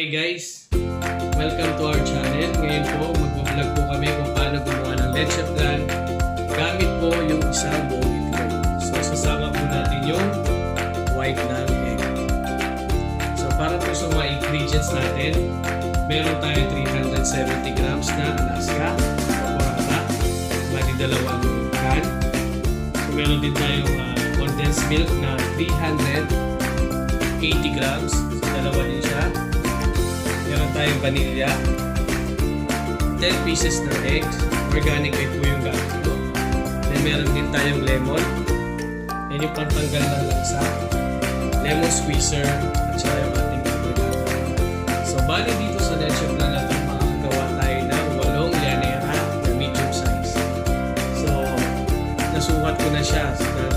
Hi guys! Welcome to our channel. Ngayon po, mag-vlog po kami kung paano gumawa ng Lecheflan gamit po yung isang buong itlog. So, sasama po natin yung white ng egg. So, para po sa mga ingredients natin, meron tayo 370 grams na Alaska, paborata, bali dalawang can. So, meron din tayong condensed milk na 380 grams. So, dalawa din siya. Meron tayong vanilla, 10 pieces ng eggs, organic egg po yung gamit ko. Then meron din tayong lemon, yan yung pantanggal ng lansa, lemon squeezer, at saka yung ating avocado. So bali dito sa Lecheflan na ito, makakagawa tayo ng 8 llanera na medium size. So nasukat ko na siya so that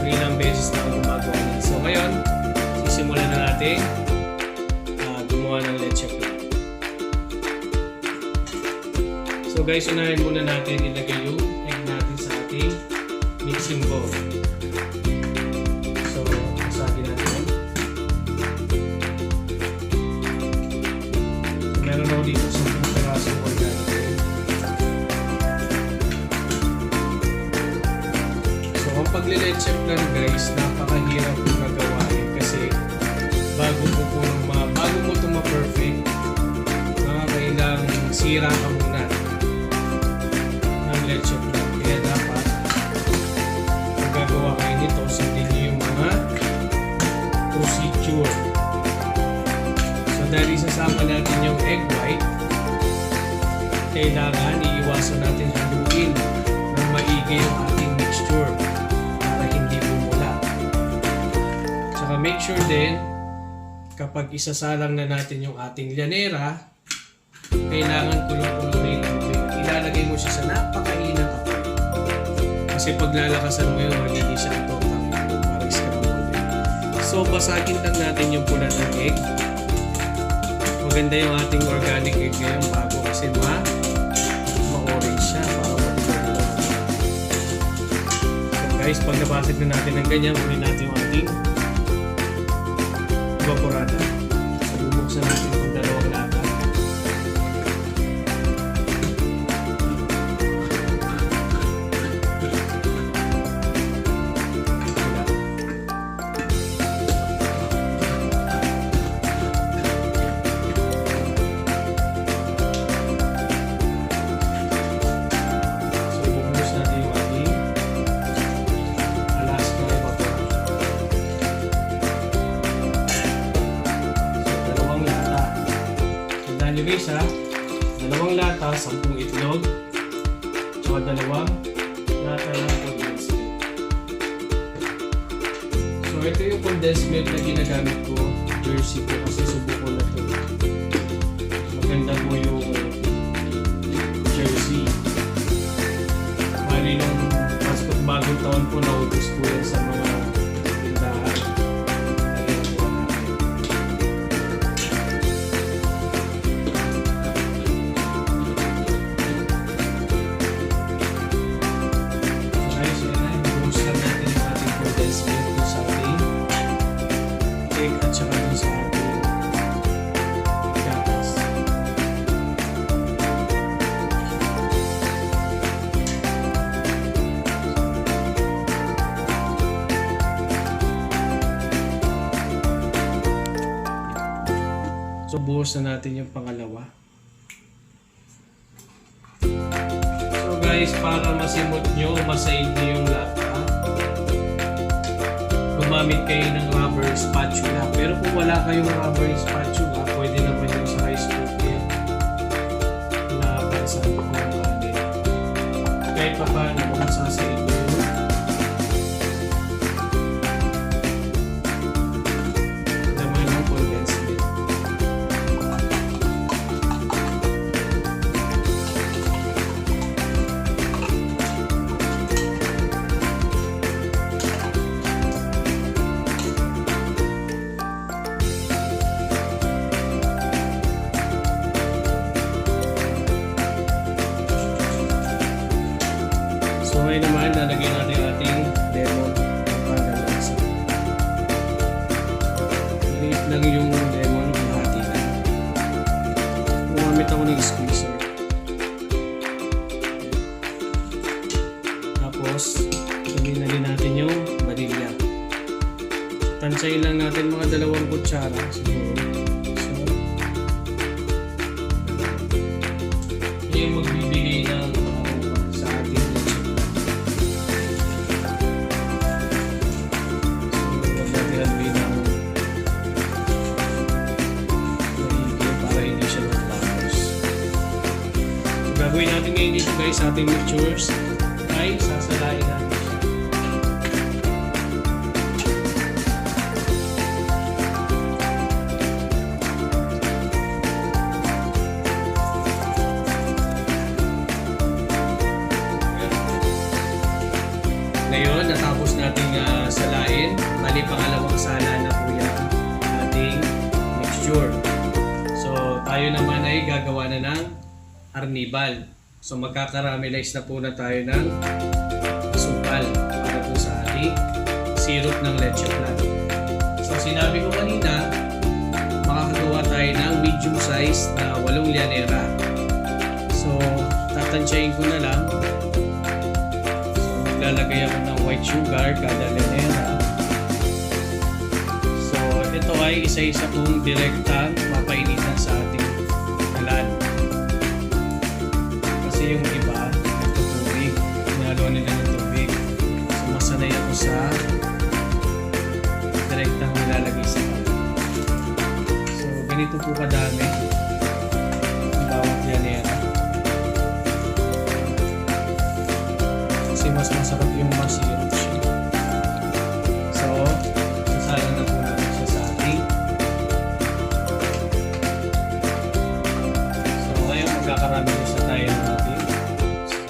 ilang beses na ako gumagawa na. So ngayon, sisimulan na natin gumawa ng Lecheflan. So guys, unahin muna natin ilagay yung egg natin sa ating mixing bowl. So, masagin natin. So, meron ako dito 10 perasong organic egg. So, ang pagle-Lecheflan guys, napakahirap yung gagawain kasi bago mo ito ma-perfect, kailangan sira ka muna ng Lecheflan. Kaya dapat pag gagawa kayo nito, sundin niyo yung mga procedure. So dahil isasama natin yung egg white, kailangan iiwasan natin haluin ng maigi yung ating mixture para hindi bumula. Tsaka make sure din kapag isasalang na natin yung ating llanera, kailangan kulong-kulo na yung tubig. Ilalagay mo siya sa napakainang apoy. Kasi pag lalakasan mo yun, magiging siya ang totang para scramble. So, basagin lang natin yung pula ng egg. Maganda yung ating organic egg ngayon bago kasi ma-orange siya para matulog. So guys, pag nabasag na natin ng ganyan, ulit natin yung ating evaporada. So, bubuksan natin itong dalawang lata. So, bubuksan natin yung ating Alaska evaporada. Tandaan nyo guys ha, 2 lata, 10 itlog, tsaka 2 lata ng condensed milk. So ito yung condensed milk na ginagamit ko, Jersey ko kasi subuko na ito. Maganda po yung Jersey. Bali nung pasko't bagong taon po naubos po yan sa mga tindahan. At saka dun sa ating gatas. So buhos na natin yung pangalawa. So guys, para masimot nyo, masaid nyo yung lata, gumamit kayo ng rubber spatula. Pero kung wala kayong rubber spatula, pwede naman yung sa rice cooker na bansan ko ng kanin. Kahit pa paano kung sasayin nyo naman yung condensed milk. ako ng squeezer. Tapos, gawin na din natin yung vanilla. Tansyahin lang natin mga 2 kutsara siguro. So, yung magbibigay ng sa ating lechon. So, huwag natin haluin ng maigi para hindi siya matapos. So, gagawin natin ngayon dito guys sa ating mixtures ay sasalain natin. Ngayon, natapos nating salain. Bali, pangalawang sala na po yan ating mixture. So, tayo naman ay gagawa na ng arnibal. So, magkakaramelize na po na tayo ng asukal para po sa ating syrup ng Lecheflan. So, sinabi ko kanina, makakagawa tayo ng medium size na 8 llanera. So, tatansyahin ko na lang. Lalagay ako ng white sugar kada llanera. So, ito ay isa-isa kong direktang mapainitan sa ating halan. Kasi yung iba, nagtutubig. Nalo nila ng tubig. So, masanay ako sa direktang nilalagay sa halan. So, ganito po kadami ang bawat llanera. Kasi mas masarap yung masirap siya. So, sasala na po natin siya sa ating. So, ngayon magkakarami isa tayo ng ating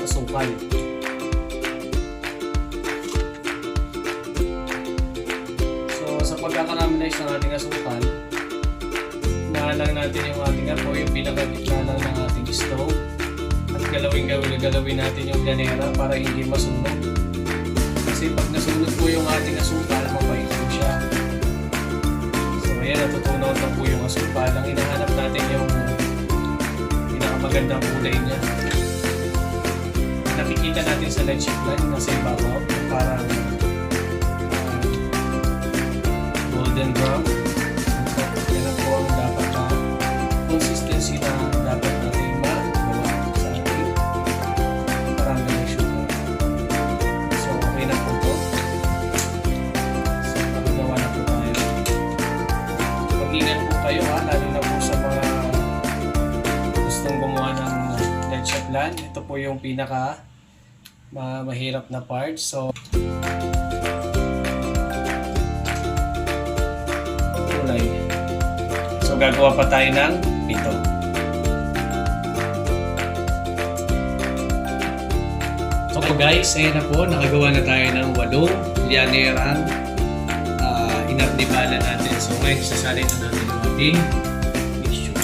asukal. So, sa pagkakarami na ng ating asukal, nahalang natin yung ating apoy, yung pinakagitna lang ng ating stove. Galawin natin yung llanera para hindi masunog. Kasi pag nasunog po yung ating asukal, mapait po siya. So ayan, natutunaw na po yung asukal. Ang hinahanap natin yung pinakamagandang kulay niya. Nakikita natin sa Lecheflan na sa ibabaw, parang golden brown. Yan ang po ang dapat na consistency na dapat natin lalo na po sa mga gustong gumawa ng Lecheflan. Ito po yung pinaka mahirap na part. So, kulay. So, gagawa pa tayo ng 7. So guys, ayan na po. Nakagawa na tayo ng 8 lllanerang inarnibalan natin. So, ngayon sasalin na natin yung ating mixture.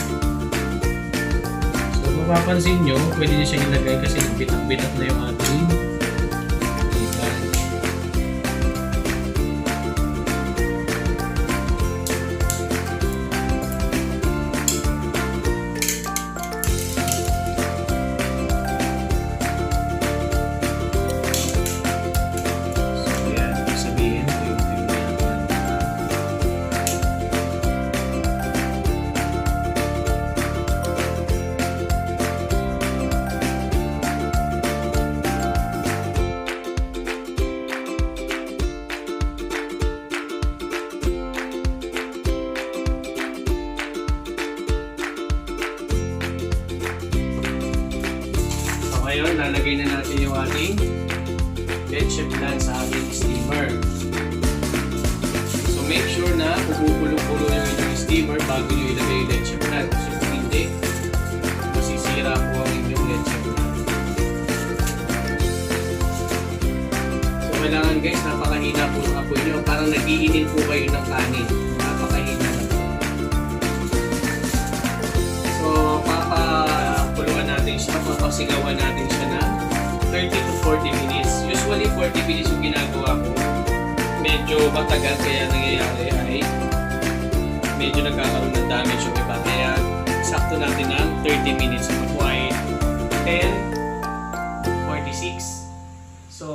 So, mapapansin nyo, pwede nyo siyang ilagay kasi bitak-bitak na yung ating arnibal. So, ayan. Sabihin, ngayon, lalagay na natin yung ating Lecheflan sa ating steamer. So make sure na pupulo-pulo yung inyong steamer bago nyo ilagay yung Lecheflan. Kasi kung hindi, masisira po ang inyong Lecheflan. So kailangan guys, napakahina po ng apoy nyo. Parang nag-iinin po kayo ng kanin. Napakahina na po. So papapuluan natin siya, papasigawan natin siya na 30 to 40 minutes. Usually 40 minutes yung ginagawa ko. Medyo matagal kaya nangyayari ay medyo nagkakaroon ng damage yung iba. Kaya sakto natin ng 30 30 minutes. Ako ay 10:46. So,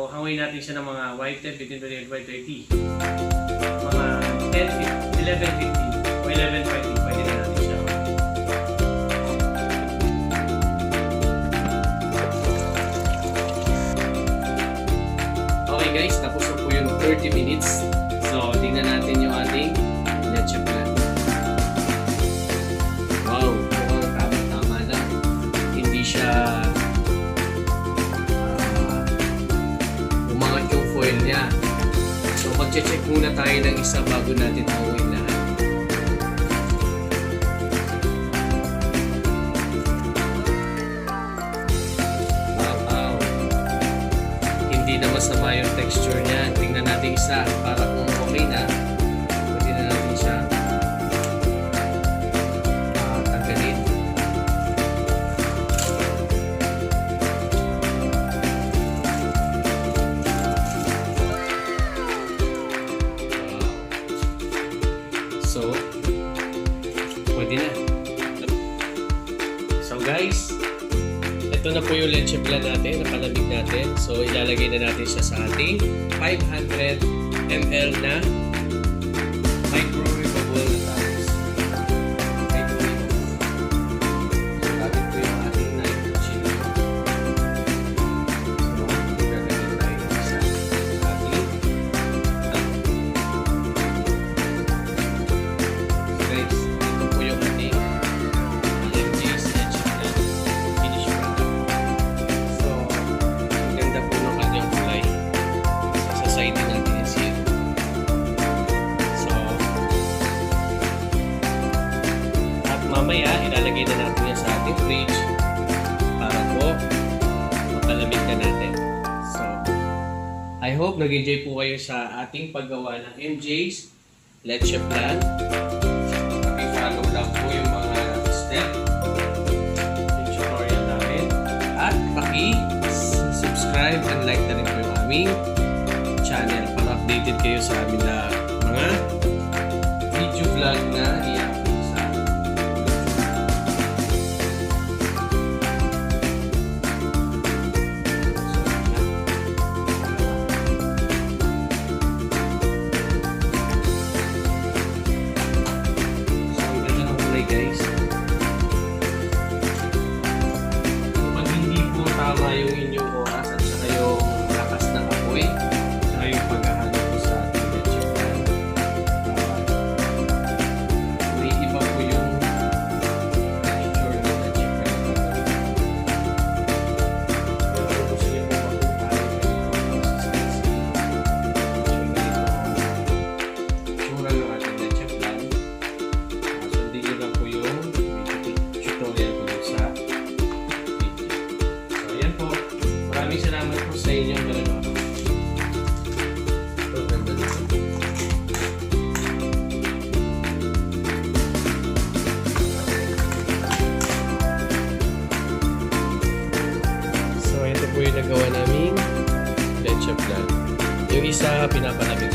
hanguin natin siya ng mga Y10, 15, 20, Y30. Mga 11:50 o 11:20, pwede na natin siya. Okay guys, tapos na po yung 30 minutes. So, tingnan natin yung ating lecheflan. Wow, mukhang tama-tama na. Hindi siya umangat yung foil niya. So, mag-check muna tayo ng isa bago natin hanguin lahat. Wow. Hindi na masama yung texture niya. Tingnan natin isa para kung okay na, pwede na natin siya tanggalin. Wow. So, pwede na. So guys, ito na po yung lecheflan natin, napalamig natin. So, ilalagay na natin siya sa ating 500 ml na microwavable na tapos. Microwavable. So, gamit ko yung ating knife chili. So, gagawin tayo ng isa sa ating. So, guys, ito po yung ating MJ's lecheflan finish product. So, ang ganda po ng kanyang kulay. Sasayin din natin yung seal. So, at mamaya, ilalagay na natin yan sa ating fridge para po mapalamig na natin. So, I hope nag-enjoy po kayo sa ating paggawa ng MJ's lecheflan. Paki-follow lang po yung mga step yung tutorial namin. At paki-subscribe and like na rin po yung aming channel para updated kayo sa amin na mga video vlog na i-upload sa So, ang ganda ng kulay guys. Pag hindi po tama yung inyong oras at saka yung lakas ng apoy, saka yung paghahalo po sa ating lecheflan, may iba po yung texture ng lecheflan na gagawin. Pero kung gusto niyo po mapuntahan yung ganito consistency, yung ganito tsura ng ating lecheflan, sundin niyo lang po yung tutorial ko dun sa video. So, ayan po. Maraming salamat po sa inyong dalawa. So, ito po yung nagawa naming lecheflan. Yung isa, pinapalamig